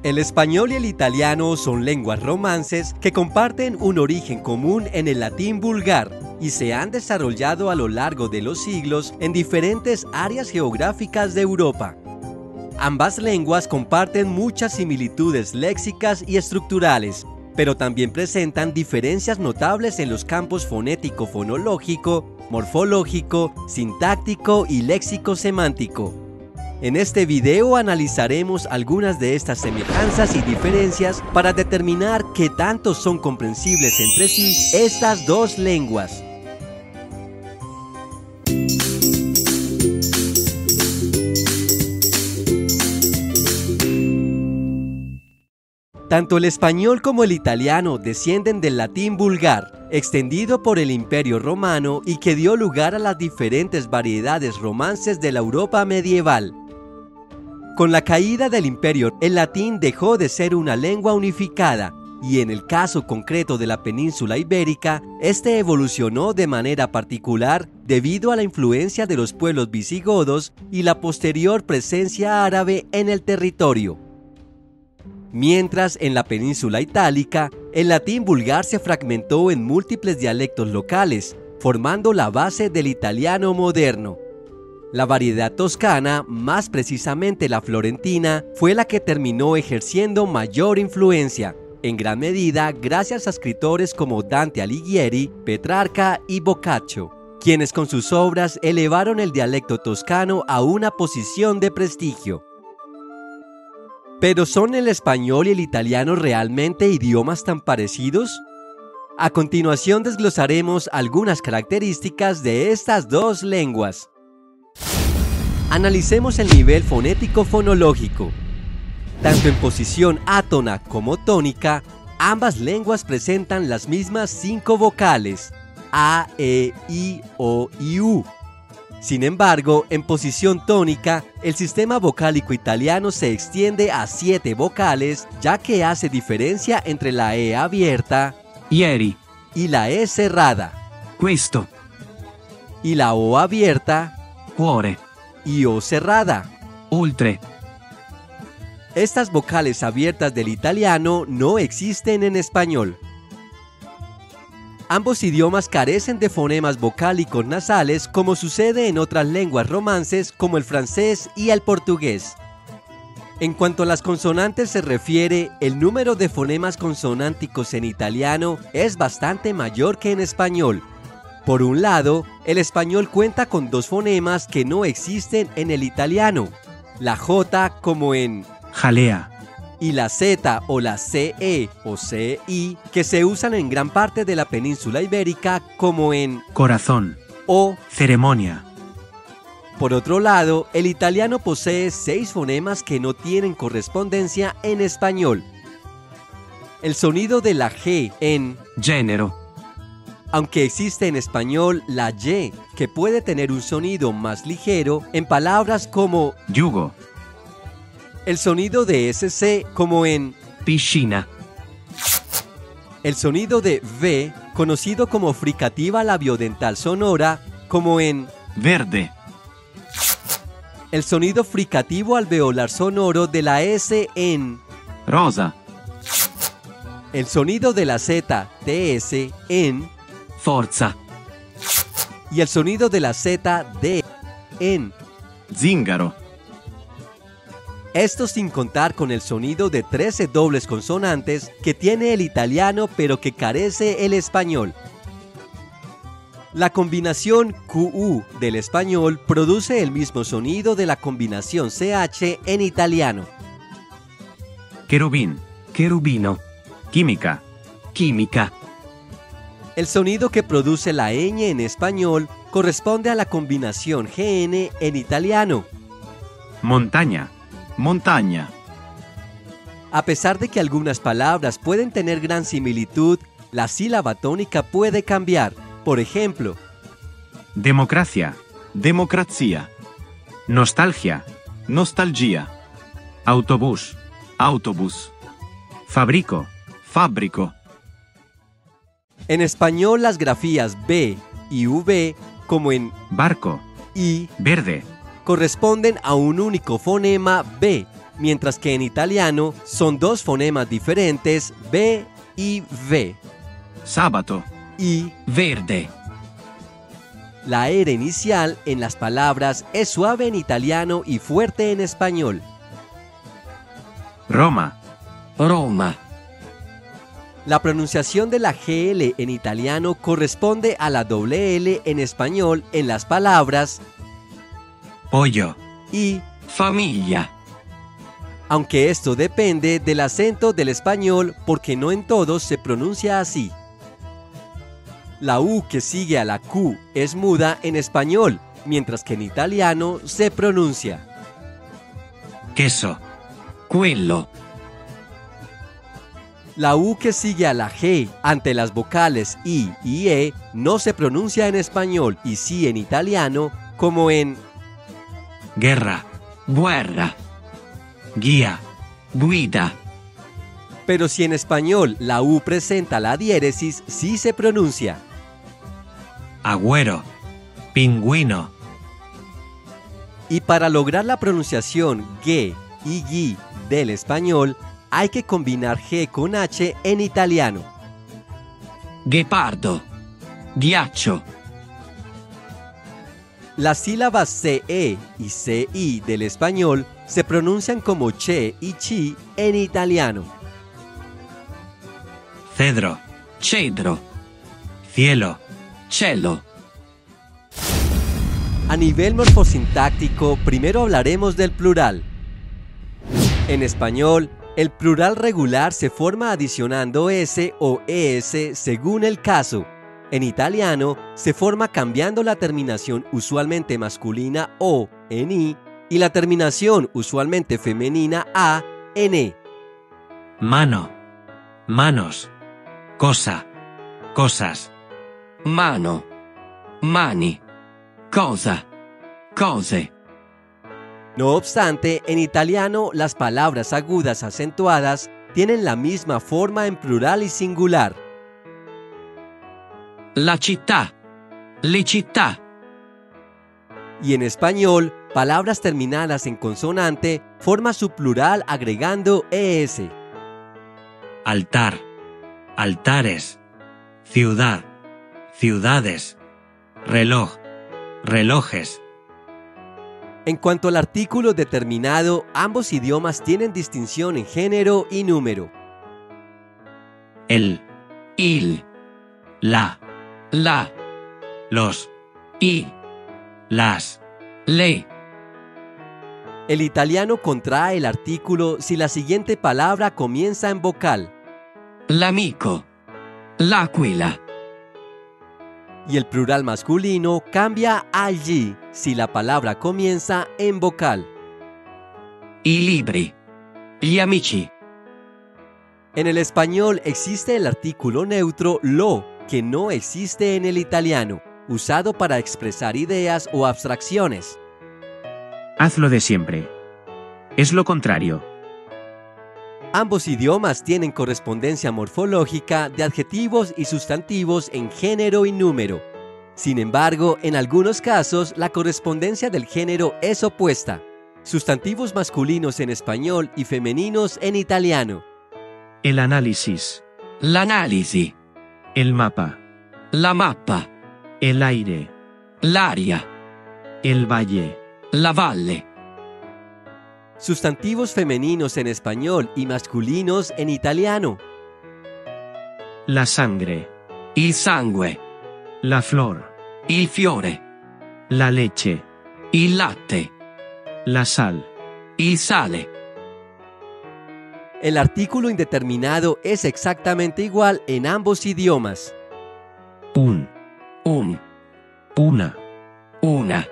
El español y el italiano son lenguas romances que comparten un origen común en el latín vulgar y se han desarrollado a lo largo de los siglos en diferentes áreas geográficas de Europa. Ambas lenguas comparten muchas similitudes léxicas y estructurales, pero también presentan diferencias notables en los campos fonético-fonológico, morfológico, sintáctico y léxico-semántico. En este video analizaremos algunas de estas semejanzas y diferencias para determinar qué tanto son comprensibles entre sí estas dos lenguas. Tanto el español como el italiano descienden del latín vulgar, extendido por el Imperio Romano y que dio lugar a las diferentes variedades romances de la Europa medieval. Con la caída del imperio, el latín dejó de ser una lengua unificada, y en el caso concreto de la península ibérica, este evolucionó de manera particular debido a la influencia de los pueblos visigodos y la posterior presencia árabe en el territorio. Mientras en la península itálica, el latín vulgar se fragmentó en múltiples dialectos locales, formando la base del italiano moderno. La variedad toscana, más precisamente la florentina, fue la que terminó ejerciendo mayor influencia, en gran medida gracias a escritores como Dante Alighieri, Petrarca y Boccaccio, quienes con sus obras elevaron el dialecto toscano a una posición de prestigio. ¿Pero son el español y el italiano realmente idiomas tan parecidos? A continuación desglosaremos algunas características de estas dos lenguas. Analicemos el nivel fonético-fonológico. Tanto en posición átona como tónica, ambas lenguas presentan las mismas 5 vocales, A, E, I, O y U. Sin embargo, en posición tónica, el sistema vocálico italiano se extiende a 7 vocales, ya que hace diferencia entre la E abierta, ieri, y la E cerrada, questo, y la O abierta, cuore, y O cerrada, oltre. Estas vocales abiertas del italiano no existen en español. Ambos idiomas carecen de fonemas vocálicos nasales como sucede en otras lenguas romances como el francés y el portugués. En cuanto a las consonantes se refiere, el número de fonemas consonánticos en italiano es bastante mayor que en español. Por un lado, el español cuenta con 2 fonemas que no existen en el italiano, la J como en jalea, y la Z o la CE o CI que se usan en gran parte de la península ibérica como en corazón, O. ceremonia. Por otro lado, el italiano posee 6 fonemas que no tienen correspondencia en español. El sonido de la G en género, aunque existe en español la Y, que puede tener un sonido más ligero en palabras como yugo, el sonido de SC como en piscina, el sonido de V, conocido como fricativa labiodental sonora, como en verde, el sonido fricativo alveolar sonoro de la S en rosa, el sonido de la Z, TS en forza, y el sonido de la Z, D en zingaro, esto sin contar con el sonido de 13 dobles consonantes que tiene el italiano pero que carece el español. La combinación QU del español produce el mismo sonido de la combinación CH en italiano. querubín, querubino, química, química. El sonido que produce la ñ en español corresponde a la combinación GN en italiano. Montaña, montaña. A pesar de que algunas palabras pueden tener gran similitud, la sílaba tónica puede cambiar. Por ejemplo, democracia, democrazia. Nostalgia, nostalgia. Autobús, autobús. Fabrico, fábrico. en español las grafías B y V, como en barco, I, verde, corresponden a un único fonema B, mientras que en italiano son dos fonemas diferentes, B y V. Sabato. Y Verde. la R inicial en las palabras es suave en italiano y fuerte en español. Roma. Roma. La pronunciación de la GL en italiano corresponde a la doble L en español en las palabras Pollo. y, Famiglia. aunque esto depende del acento del español porque no en todos se pronuncia así. La U que sigue a la Q es muda en español, mientras que en italiano se pronuncia. Queso. Quello. La U que sigue a la G ante las vocales I y E no se pronuncia en español y sí en italiano, como en Guerra. Guerra. Guía. Guida. pero si en español la U presenta la diéresis, sí se pronuncia. Agüero. Pingüino. Y para lograr la pronunciación G y G del español, hay que combinar G con H en italiano. Ghepardo. Ghiaccio. Las sílabas CE y CI del español se pronuncian como che y chi en italiano. Cedro. Cedro. Cielo. Cielo. A nivel morfosintáctico, primero hablaremos del plural. En español, el plural regular se forma adicionando S o ES según el caso. En italiano, se forma cambiando la terminación usualmente masculina O en I y la terminación usualmente femenina A en E. Mano. Manos. Cosa. Cosas. Mano. Mani. Cosa. Cose. No obstante, en italiano las palabras agudas acentuadas tienen la misma forma en plural y singular. La città. Le città. Y en español, palabras terminadas en consonante forman su plural agregando ES. Altar. Altares. Ciudad. Ciudades. Reloj. Relojes. En cuanto al artículo determinado, ambos idiomas tienen distinción en género y número. El. Il. La. La. Los. I. Las. Le. El italiano contrae el artículo si la siguiente palabra comienza en vocal, L'amico. L'aquila. y el plural masculino cambia a gli si la palabra comienza en vocal. I libri. Gli amici. En el español existe el artículo neutro lo, que no existe en el italiano, usado para expresar ideas o abstracciones. Haz lo de siempre. Es lo contrario. Ambos idiomas tienen correspondencia morfológica de adjetivos y sustantivos en género y número. Sin embargo, en algunos casos, la correspondencia del género es opuesta. Sustantivos masculinos en español y femeninos en italiano. El análisis. L'analisi. El mapa. La mappa. El aire. L'aria. El valle. La valle. Sustantivos femeninos en español y masculinos en italiano. La sangre. Il sangue. La flor. Il fiore. La leche. Il latte. La sal. Il sale. El artículo indeterminado es exactamente igual en ambos idiomas. Un. Un. Una. Una.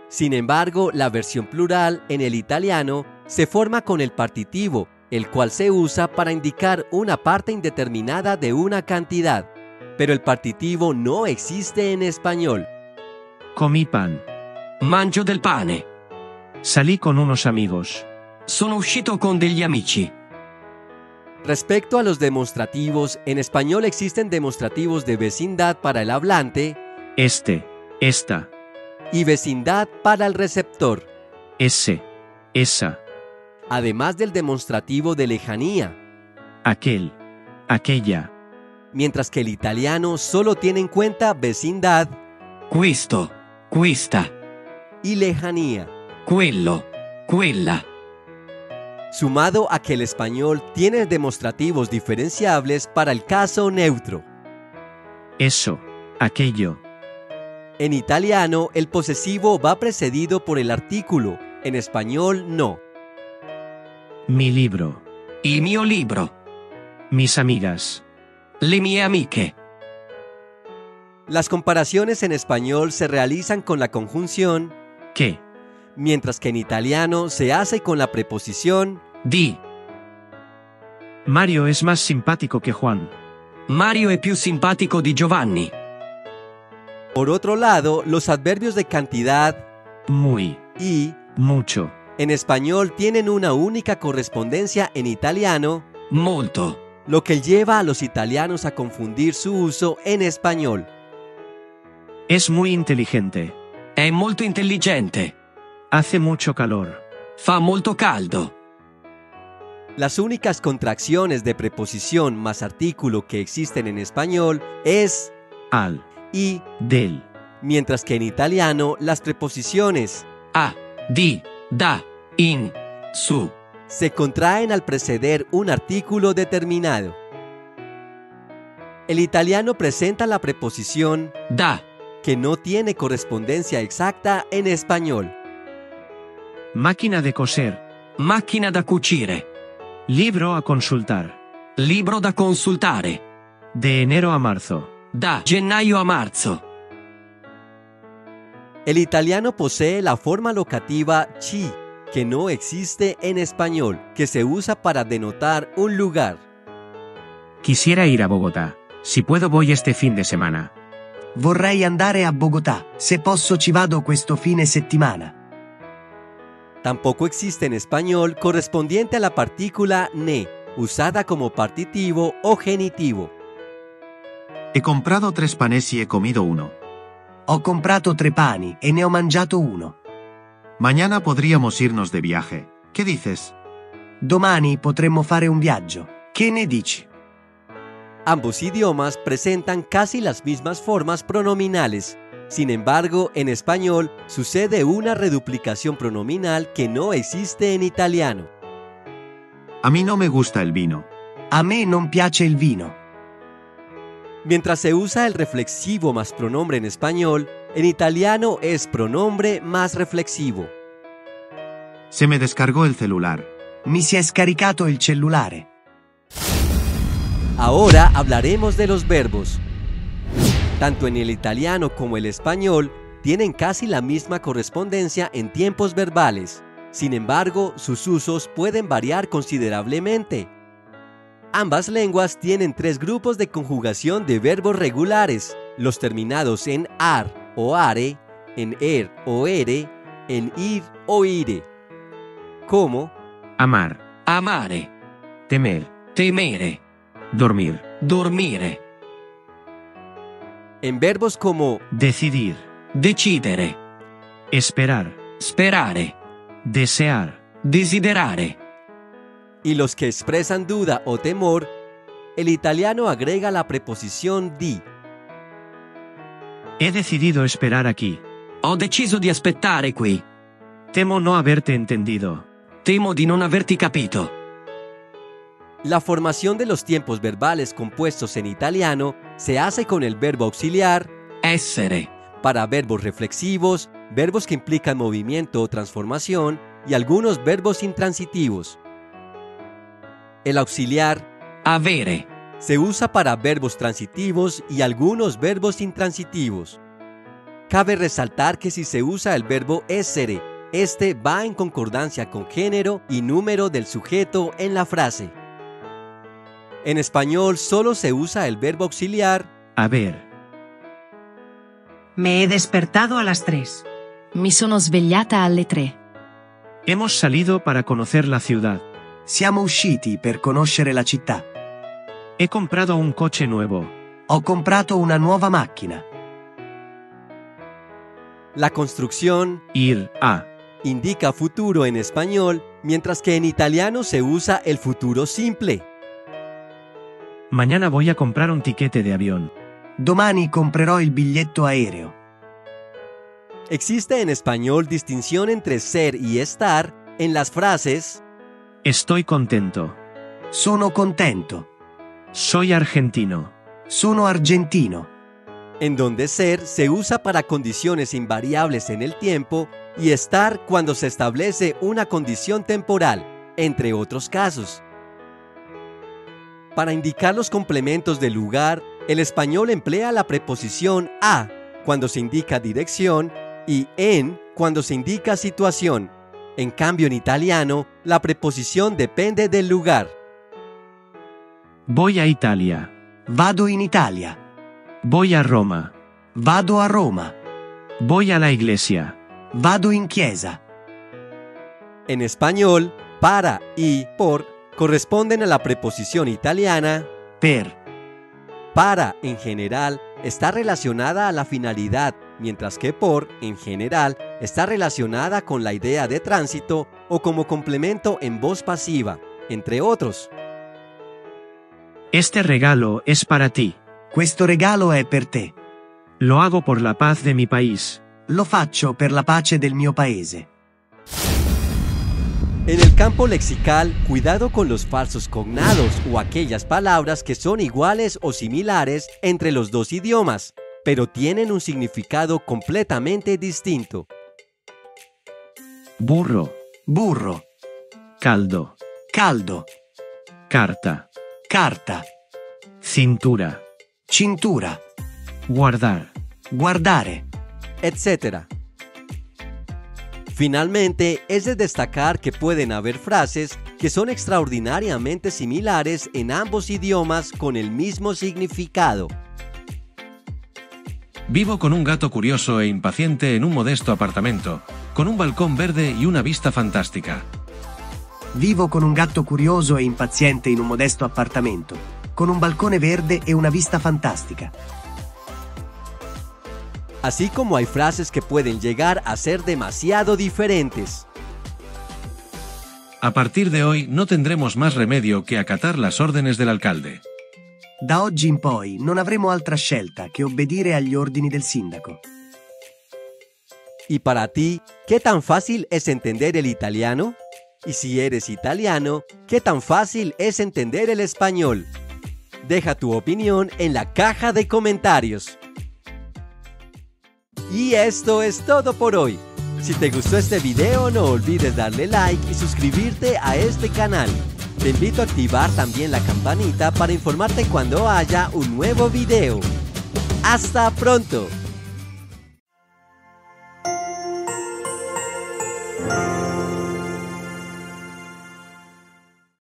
Sin embargo, la versión plural en el italiano se forma con el partitivo, el cual se usa para indicar una parte indeterminada de una cantidad, pero el partitivo no existe en español. Comí pan. Mangio del pane. Salí con unos amigos. Sono uscito con degli amici. Respecto a los demostrativos, en español existen demostrativos de vecindad para el hablante Este. Esta. y vecindad para el receptor. Ese. Esa. además del demostrativo de lejanía, aquel, aquella, mientras que el italiano solo tiene en cuenta vecindad Questo, questa, y lejanía, quello, quella. sumado a que el español tiene demostrativos diferenciables para el caso neutro. eso, aquello, En italiano, el posesivo va precedido por el artículo, en español no. mi libro, Il mio libro. mis amigas, Le mie amiche. Las comparaciones en español se realizan con la conjunción, que, mientras que en italiano se hace con la preposición. Di. Mario es más simpático que Juan. Mario è più simpatico di Giovanni. Por otro lado, los adverbios de cantidad Muy, y mucho, en español tienen una única correspondencia en italiano, Molto. lo que lleva a los italianos a confundir su uso en español. es muy inteligente, È molto intelligente. hace mucho calor, Fa molto caldo. Las únicas contracciones de preposición más artículo que existen en español es al, y, del, mientras que en italiano las preposiciones A, di, da, in, su. se contraen al preceder un artículo determinado. El italiano presenta la preposición Da. que no tiene correspondencia exacta en español. máquina de coser, Macchina da cucire. libro a consultar, Libro da consultare. de enero a marzo, Da gennaio a marzo. El italiano posee la forma locativa ci, que no existe en español, que se usa para denotar un lugar. quisiera ir a Bogotá, si puedo voy este fin de semana, Vorrei andare a Bogotà, se posso ci vado questo fine settimana. Tampoco existe en español correspondiente a la partícula ne, usada como partitivo o genitivo. He comprado 3 panes y he comido uno. Ho comprato 3 pani e ne ho mangiato uno. Mañana podríamos irnos de viaje. ¿Qué dices? Domani potremmo fare un viaggio. Che ne dici? Ambos idiomas presentan casi las mismas formas pronominales. Sin embargo, en español sucede una reduplicación pronominal que no existe en italiano. A mí no me gusta el vino. A me non piace il vino. Mientras se usa el reflexivo más pronombre en español, en italiano es pronombre más reflexivo. Se me descargó el celular. Mi si è scaricato il cellulare. Ahora hablaremos de los verbos. Tanto en el italiano como el español tienen casi la misma correspondencia en tiempos verbales. Sin embargo, sus usos pueden variar considerablemente. Ambas lenguas tienen 3 grupos de conjugación de verbos regulares, los terminados en ar o are, en er o ere, en ir o ire, como amar, Amare. temer, Temere. dormir, Dormire. en verbos como decidir, Decidere. esperar, Sperare. desear, Desiderare. y los que expresan duda o temor, el italiano agrega la preposición di. he decidido esperar aquí, Ho deciso di aspettare qui. temo no haberte entendido, Temo di non averti capito. La formación de los tiempos verbales compuestos en italiano se hace con el verbo auxiliar Essere. para verbos reflexivos, verbos que implican movimiento o transformación y algunos verbos intransitivos. El auxiliar Avere. se usa para verbos transitivos y algunos verbos intransitivos. Cabe resaltar que si se usa el verbo essere, este va en concordancia con género y número del sujeto en la frase. En español solo se usa el verbo auxiliar haber, Me he despertado a las 3. Mi sono svegliata alle 3. hemos salido para conocer la ciudad, Siamo usciti per conoscere la città. he comprado un coche nuevo, Ho comprato una nuova macchina. La construcción ir a, indica futuro en español mientras que en italiano se usa el futuro simple. Mañana voy a comprar un tiquete de avión. Domani comprerò il biglietto aereo. Existe en español distinción entre ser y estar en las frases Estoy contento. Sono contento. Soy argentino. Sono argentino. en donde ser se usa para condiciones invariables en el tiempo y estar cuando se establece una condición temporal, entre otros casos. Para indicar los complementos del lugar, el español emplea la preposición a cuando se indica dirección y en cuando se indica situación. En cambio, en italiano, la preposición depende del lugar. Voy a Italia. Vado in Italia. Voy a Roma. Vado a Roma. Voy a la iglesia. Vado in chiesa. En español, para y por corresponden a la preposición italiana. Per. Para, en general, está relacionada a la finalidad, mientras que por, en general, está relacionada con la idea de tránsito o como complemento en voz pasiva, entre otros. Este regalo es para ti. Questo regalo è per te. Lo hago por la paz de mi país. Lo faccio per la pace del mio paese. En el campo lexical, cuidado con los falsos cognados o aquellas palabras que son iguales o similares entre los dos idiomas, pero tienen un significado completamente distinto. Burro. Burro. Caldo. Caldo. Carta. Carta. Cintura. Cintura. Guardar. Guardare. Etc. Finalmente, es de destacar que pueden haber frases que son extraordinariamente similares en ambos idiomas con el mismo significado. Vivo con un gato curioso e impaciente en un modesto apartamento, con un balcón verde y una vista fantástica. Vivo con un gatto curioso e impaziente in un modesto appartamento, con un balcone verde e una vista fantastica. Así como hay frases que pueden llegar a ser demasiado diferentes. A partir de hoy no tendremos más remedio que acatar las órdenes del alcalde. Da oggi in poi non avremo altra scelta che obbedire agli ordini del sindaco. ¿Y para ti, qué tan fácil es entender el italiano? Y si eres italiano, ¿qué tan fácil es entender el español? Deja tu opinión en la caja de comentarios. Y esto es todo por hoy. Si te gustó este video, no olvides darle like y suscribirte a este canal. Te invito a activar también la campanita para informarte cuando haya un nuevo video. ¡Hasta pronto!